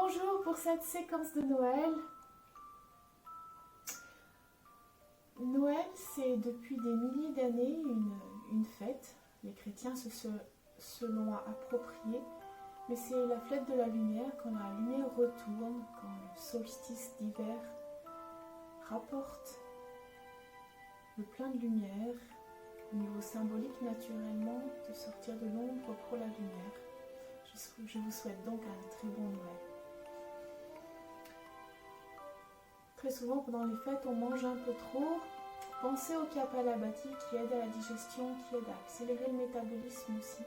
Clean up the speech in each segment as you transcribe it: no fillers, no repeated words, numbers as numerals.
Bonjour pour cette séquence de Noël. Noël, c'est depuis des milliers d'années une fête. Les chrétiens se l'ont appropriée, mais c'est la fête de la lumière, quand la lumière retourne, quand le solstice d'hiver rapporte le plein de lumière, au niveau symbolique naturellement, de sortir de l'ombre pour la lumière. Je vous souhaite donc un très bon Noël. Très souvent pendant les fêtes, on mange un peu trop. Pensez au Kapalabhati qui aide à la digestion, qui aide à accélérer le métabolisme aussi.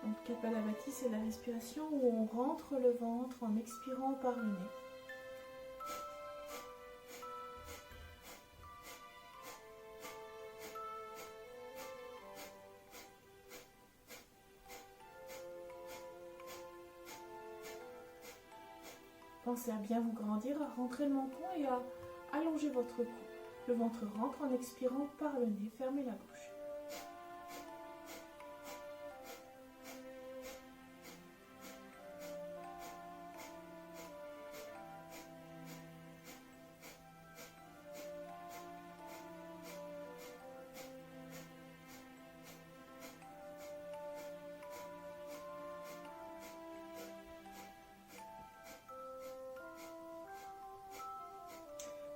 Donc Kapalabhati, c'est la respiration où on rentre le ventre en expirant par le nez. Pensez à bien vous grandir, à rentrer le menton et à allonger votre cou. Le ventre rentre en expirant par le nez, fermez la bouche.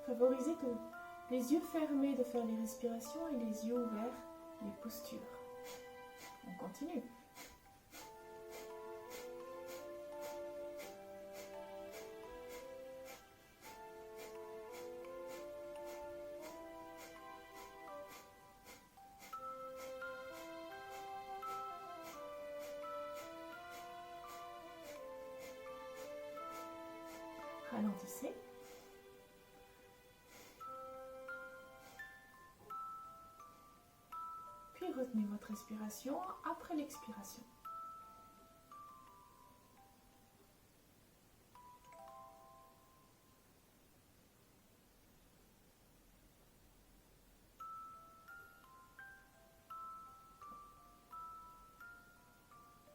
Favorisez les yeux fermés de faire les respirations et les yeux ouverts, les postures. On continue. Ralentissez. Puis retenez votre respiration après l'expiration.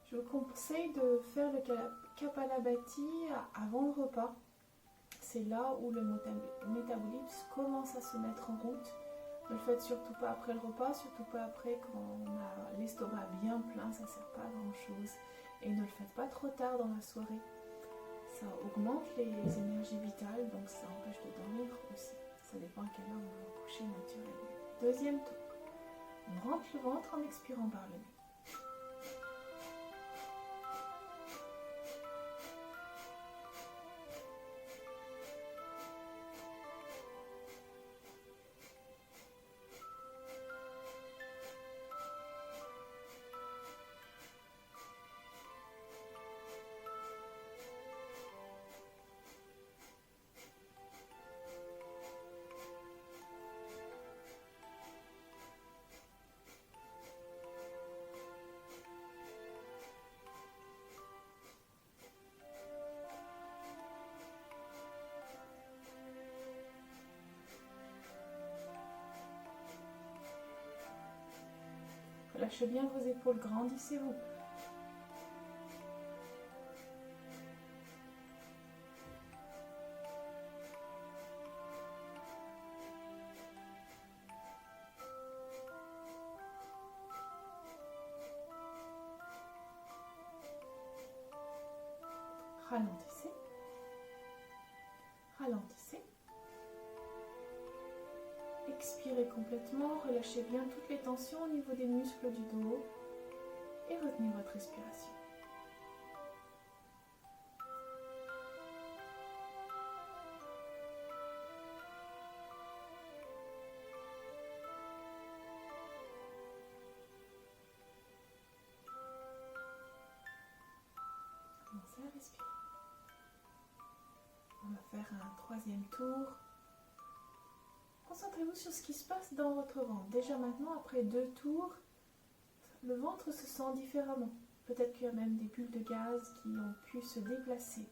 Je vous conseille de faire le Kapalabhati avant le repas. C'est là où le métabolisme commence à se mettre en route. Ne le faites surtout pas après le repas, surtout pas après quand on a l'estomac bien plein, ça ne sert pas à grand chose. Et ne le faites pas trop tard dans la soirée. Ça augmente les énergies vitales, donc ça empêche de dormir aussi. Ça dépend à quelle heure vous vous couchez naturellement. Deuxième tour. On rentre le ventre en expirant par le nez. Relâchez bien vos épaules, grandissez-vous. Ralentissez. Ralentissez. Expirez complètement, relâchez bien toutes les tensions au niveau des muscles du dos et retenez votre respiration. Commencez à respirer. On va faire un troisième tour. Concentrez-vous sur ce qui se passe dans votre ventre. Déjà maintenant, après 2 tours, le ventre se sent différemment. Peut-être qu'il y a même des bulles de gaz qui ont pu se déplacer.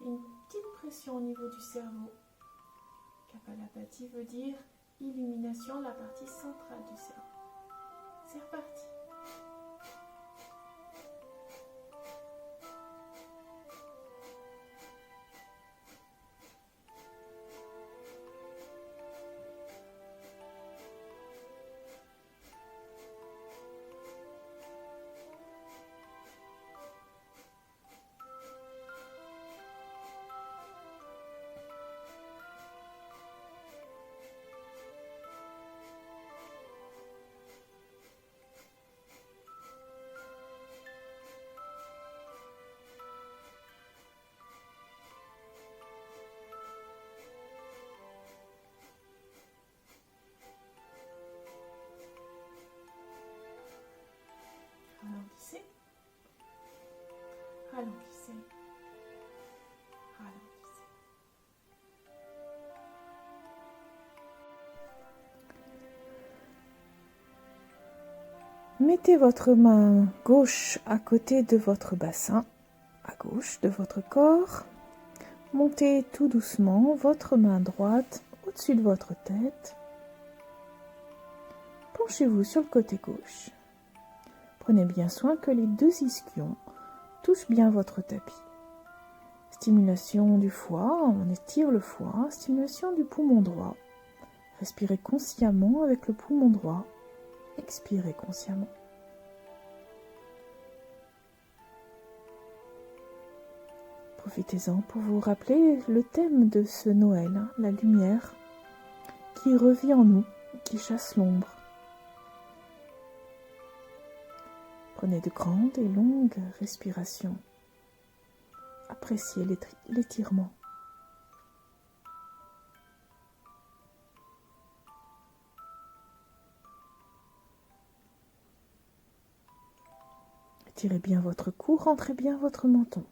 Une petite pression au niveau du cerveau. Kapalabhati veut dire illumination de la partie centrale du cerveau. C'est reparti. Ralentissez. Ralentissez. Mettez votre main gauche à côté de votre bassin, à gauche de votre corps. Montez tout doucement votre main droite au-dessus de votre tête. Penchez-vous sur le côté gauche. Prenez bien soin que les deux ischions touchent bien votre tapis. Stimulation du foie, on étire le foie. Stimulation du poumon droit. Respirez consciemment avec le poumon droit. Expirez consciemment. Profitez-en pour vous rappeler le thème de ce Noël, la lumière qui revient en nous, qui chasse l'ombre. Prenez de grandes et longues respirations. Appréciez l'étirement. Étirez bien votre cou, rentrez bien votre menton.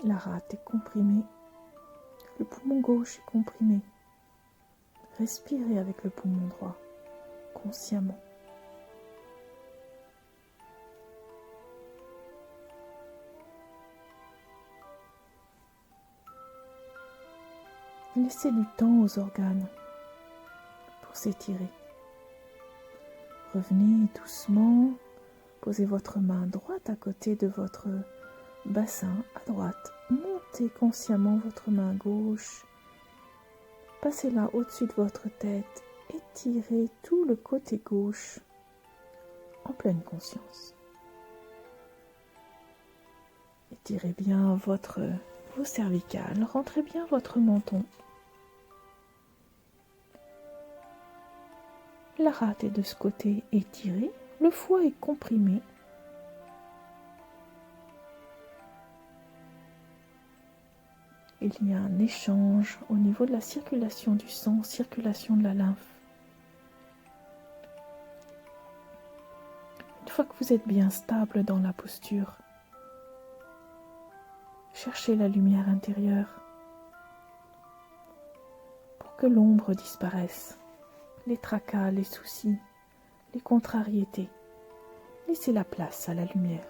La rate est comprimée. Le poumon gauche est comprimé. Respirez avec le poumon droit, consciemment. Laissez du temps aux organes pour s'étirer. Revenez doucement. Posez votre main droite à côté de votre bassin à droite. Montez consciemment votre main gauche. Passez-la au-dessus de votre tête. Étirez tout le côté gauche en pleine conscience. Étirez bien vos cervicales. Rentrez bien votre menton. La rate est de ce côté étirée. Le foie est comprimé. Il y a un échange au niveau de la circulation du sang, circulation de la lymphe. Une fois que vous êtes bien stable dans la posture, cherchez la lumière intérieure pour que l'ombre disparaisse, les tracas, les soucis, les contrariétés. Laissez la place à la lumière.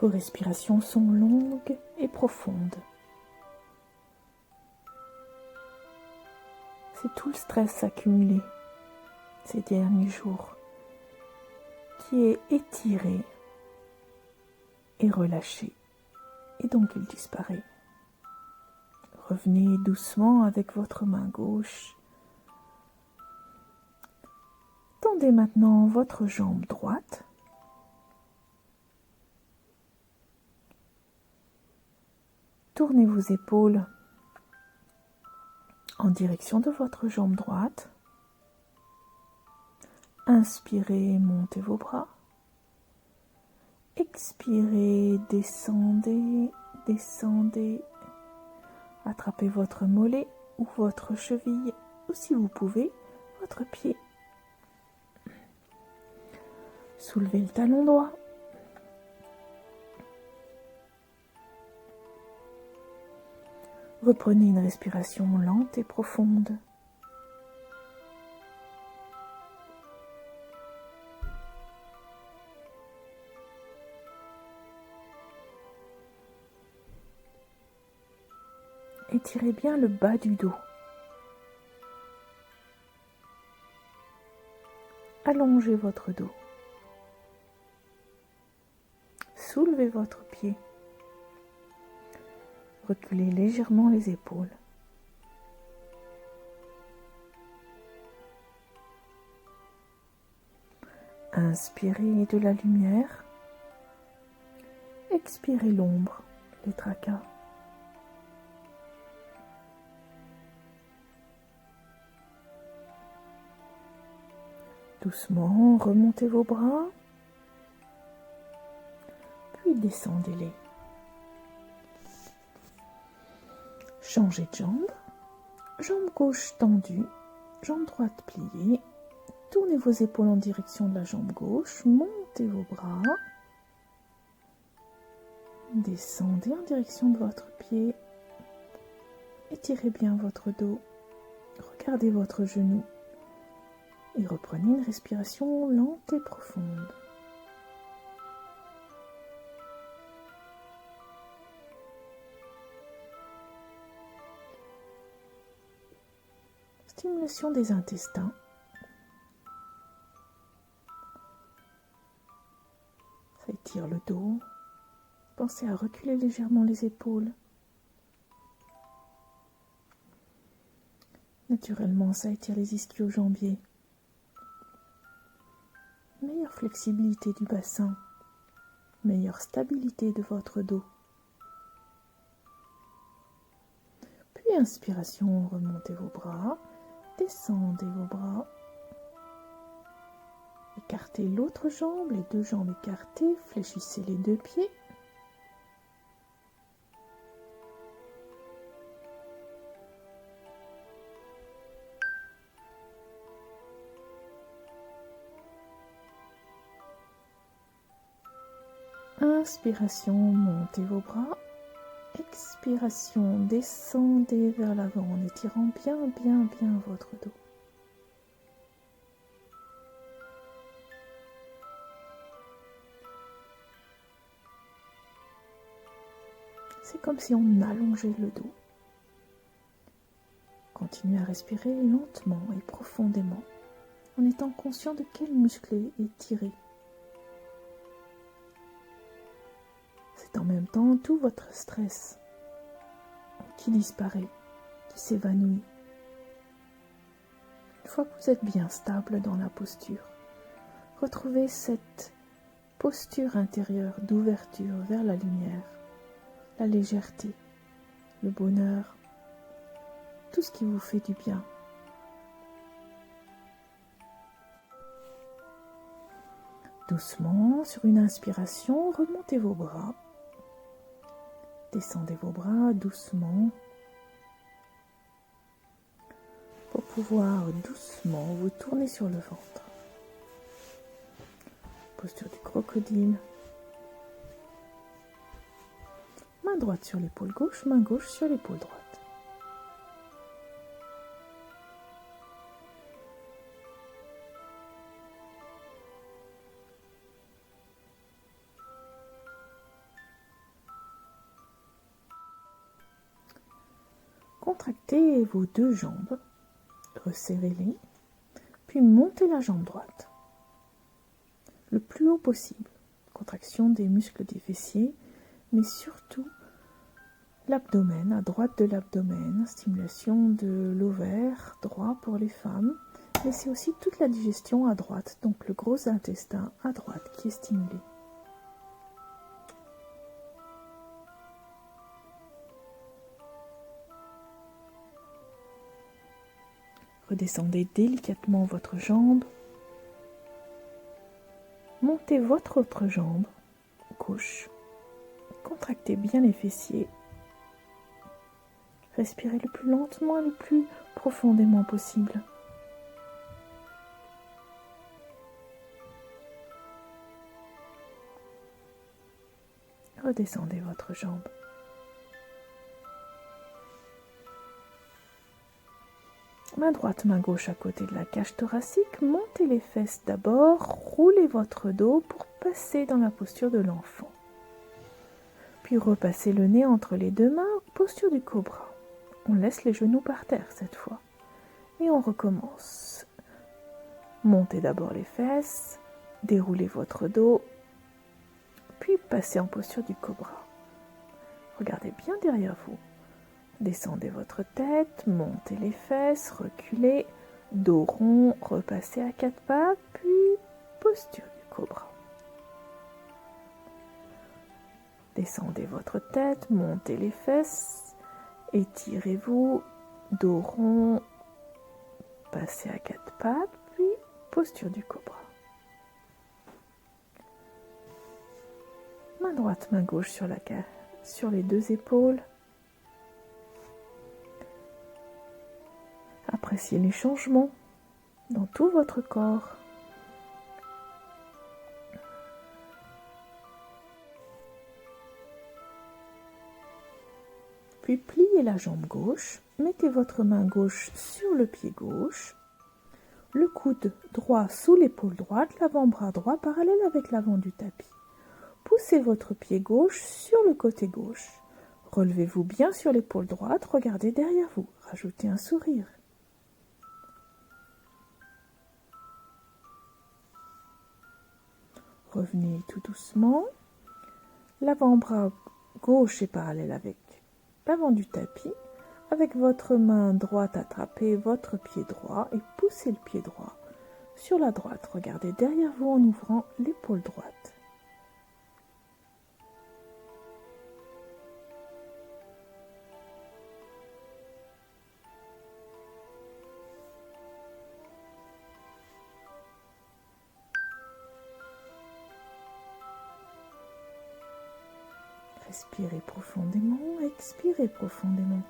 Vos respirations sont longues et profondes. C'est tout le stress accumulé ces derniers jours qui est étiré et relâché, et donc il disparaît. Revenez doucement avec votre main gauche. Tendez maintenant votre jambe droite. Tournez vos épaules en direction de votre jambe droite. Inspirez, montez vos bras. Expirez, descendez, descendez. Attrapez votre mollet ou votre cheville, ou si vous pouvez, votre pied. Soulevez le talon droit. Reprenez une respiration lente et profonde. Étirez bien le bas du dos. Allongez votre dos. Soulevez votre pied. Reculez légèrement les épaules. Inspirez de la lumière. Expirez l'ombre, les tracas. Doucement, remontez vos bras, puis descendez-les. Changez de jambe, jambe gauche tendue, jambe droite pliée. Tournez vos épaules en direction de la jambe gauche, montez vos bras, descendez en direction de votre pied, étirez bien votre dos, regardez votre genou et reprenez une respiration lente et profonde. Stimulation des intestins. Ça étire le dos. Pensez à reculer légèrement les épaules. Naturellement, ça étire les ischio-jambiers. Meilleure flexibilité du bassin. Meilleure stabilité de votre dos. Puis inspiration, remontez vos bras. Descendez vos bras. Écartez l'autre jambe, les deux jambes écartées, fléchissez les deux pieds. Inspiration, montez vos bras. Expiration, descendez vers l'avant en étirant bien votre dos. C'est comme si on allongeait le dos. Continuez à respirer lentement et profondément en étant conscient de quel muscle est étiré. C'est en même temps tout votre stress qui disparaît, qui s'évanouit. Une fois que vous êtes bien stable dans la posture, retrouvez cette posture intérieure d'ouverture vers la lumière, la légèreté, le bonheur, tout ce qui vous fait du bien. Doucement, sur une inspiration, remontez vos bras. Descendez vos bras doucement pour pouvoir doucement vous tourner sur le ventre. Posture du crocodile. Main droite sur l'épaule gauche, main gauche sur l'épaule droite. Contractez vos deux jambes, resserrez-les, puis montez la jambe droite le plus haut possible. Contraction des muscles des fessiers, mais surtout l'abdomen, à droite de l'abdomen, stimulation de l'ovaire droit pour les femmes, mais c'est aussi toute la digestion à droite, donc le gros intestin à droite qui est stimulé. Redescendez délicatement votre jambe. Montez votre autre jambe gauche. Contractez bien les fessiers. Respirez le plus lentement et le plus profondément possible. Redescendez votre jambe. Main droite, main gauche à côté de la cage thoracique. Montez les fesses d'abord. Roulez votre dos pour passer dans la posture de l'enfant. Puis repassez le nez entre les deux mains, posture du cobra. On laisse les genoux par terre cette fois. Et on recommence. Montez d'abord les fesses. Déroulez votre dos. Puis passez en posture du cobra. Regardez bien derrière vous. Descendez votre tête, montez les fesses, reculez, dos rond, repassez à quatre pattes, puis posture du cobra. Descendez votre tête, montez les fesses, étirez-vous, dos rond, passez à quatre pattes, puis posture du cobra. Main droite, main gauche sur les deux épaules. Appréciez les changements dans tout votre corps. Puis pliez la jambe gauche, mettez votre main gauche sur le pied gauche, le coude droit sous l'épaule droite, l'avant-bras droit parallèle avec l'avant du tapis. Poussez votre pied gauche sur le côté gauche. Relevez-vous bien sur l'épaule droite, regardez derrière vous, rajoutez un sourire. Revenez tout doucement. L'avant-bras gauche est parallèle avec l'avant du tapis. Avec votre main droite, attrapez votre pied droit et poussez le pied droit sur la droite. Regardez derrière vous en ouvrant l'épaule droite. Respirez profondément, expirez profondément.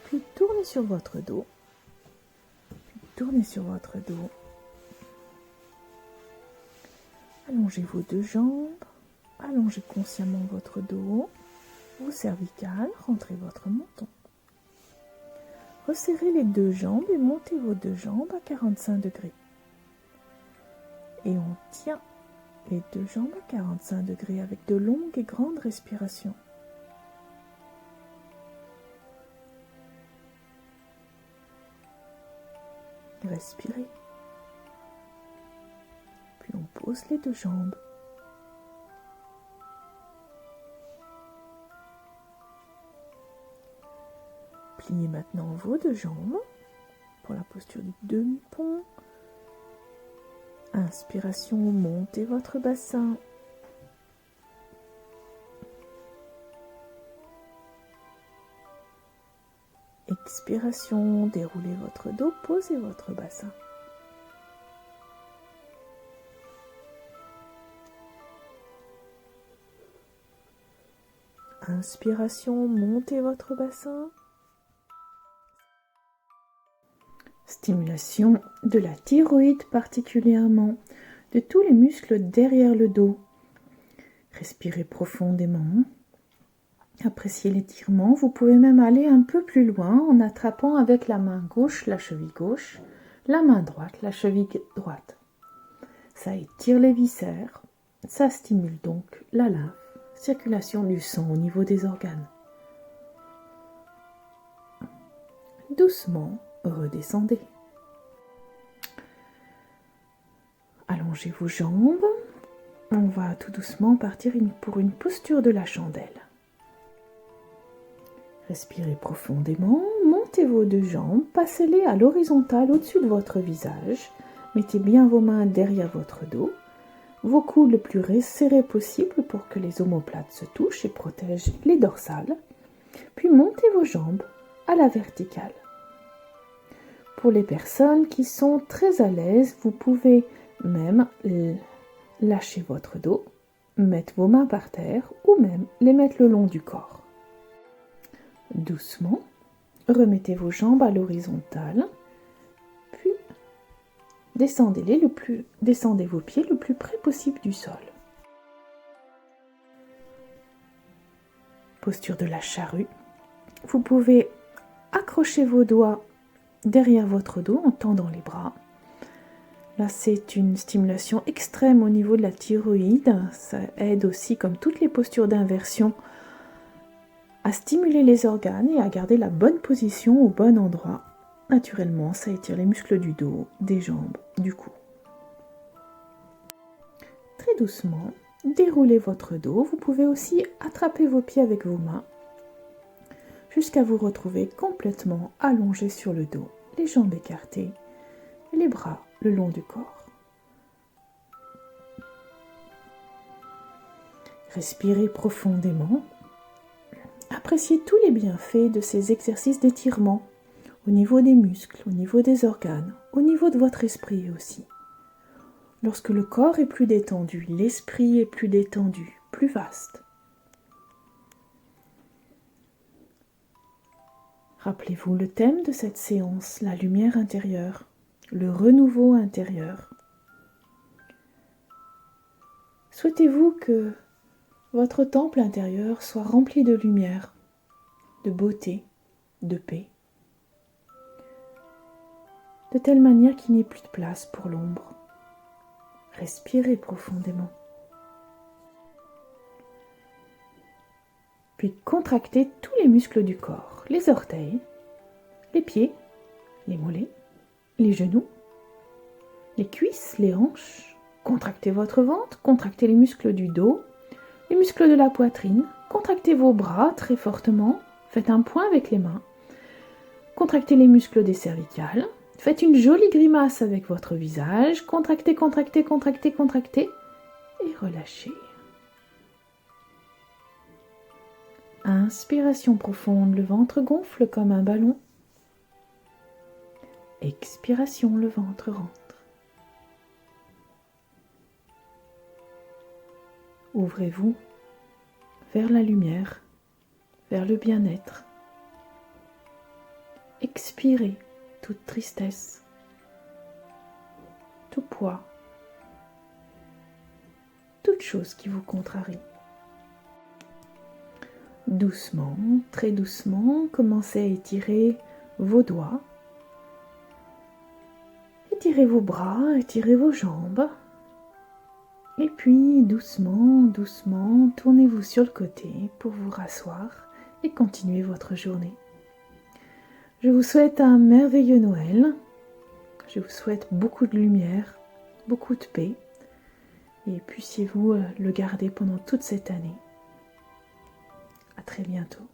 Puis tournez sur votre dos. Tournez sur votre dos. Allongez vos deux jambes. Allongez consciemment votre dos. Vos cervicales. Rentrez votre menton. Resserrez les deux jambes et montez vos deux jambes à 45 degrés. Et on tient les deux jambes à 45 degrés avec de longues et grandes respirations. Respirez. Puis on pose les deux jambes. Pliez maintenant vos deux jambes pour la posture du demi-pont. Inspiration, montez votre bassin. Expiration, déroulez votre dos, posez votre bassin. Inspiration, montez votre bassin. Stimulation de la thyroïde particulièrement, de tous les muscles derrière le dos. Respirez profondément. Appréciez l'étirement. Vous pouvez même aller un peu plus loin en attrapant avec la main gauche la cheville gauche, la main droite la cheville droite. Ça étire les viscères, ça stimule donc la lymphe, circulation du sang au niveau des organes. Doucement, redescendez. Allongez vos jambes. On va tout doucement partir pour une posture de la chandelle. Respirez profondément, montez vos deux jambes, passez-les à l'horizontale au-dessus de votre visage. Mettez bien vos mains derrière votre dos, vos coudes le plus serrés possible pour que les omoplates se touchent et protègent les dorsales. Puis montez vos jambes à la verticale. Pour les personnes qui sont très à l'aise, vous pouvez même lâcher votre dos, mettre vos mains par terre ou même les mettre le long du corps. Doucement, remettez vos jambes à l'horizontale, puis descendez vos pieds le plus près possible du sol. Posture de la charrue. Vous pouvez accrocher vos doigts derrière votre dos en tendant les bras. Là, c'est une stimulation extrême au niveau de la thyroïde. Ça aide aussi, comme toutes les postures d'inversion, à stimuler les organes et à garder la bonne position au bon endroit. Naturellement, ça étire les muscles du dos, des jambes, du cou. Très doucement, déroulez votre dos. Vous pouvez aussi attraper vos pieds avec vos mains jusqu'à vous retrouver complètement allongé sur le dos, les jambes écartées et les bras le long du corps. Respirez profondément. Appréciez tous les bienfaits de ces exercices d'étirement au niveau des muscles, au niveau des organes, au niveau de votre esprit aussi. Lorsque le corps est plus détendu, l'esprit est plus détendu, plus vaste. Rappelez-vous le thème de cette séance, la lumière intérieure, le renouveau intérieur. Souhaitez-vous que votre temple intérieur soit rempli de lumière, de beauté, de paix, de telle manière qu'il n'y ait plus de place pour l'ombre. Respirez profondément. Puis contractez tous les muscles du corps, les orteils, les pieds, les mollets, les genoux, les cuisses, les hanches. Contractez votre ventre, contractez les muscles du dos, les muscles de la poitrine. Contractez vos bras très fortement. Faites un point avec les mains. Contractez les muscles des cervicales. Faites une jolie grimace avec votre visage. Contractez, contractez, contractez, contractez. Et relâchez. Inspiration profonde, le ventre gonfle comme un ballon. Expiration, le ventre rentre. Ouvrez-vous vers la lumière, vers le bien-être. Expirez toute tristesse, tout poids, toute chose qui vous contrarie. Doucement, très doucement, commencez à étirer vos doigts. Étirez vos bras, étirez vos jambes. Et puis, doucement, doucement, tournez-vous sur le côté pour vous rasseoir et continuer votre journée. Je vous souhaite un merveilleux Noël. Je vous souhaite beaucoup de lumière, beaucoup de paix. Et puissiez-vous le garder pendant toute cette année. À très bientôt.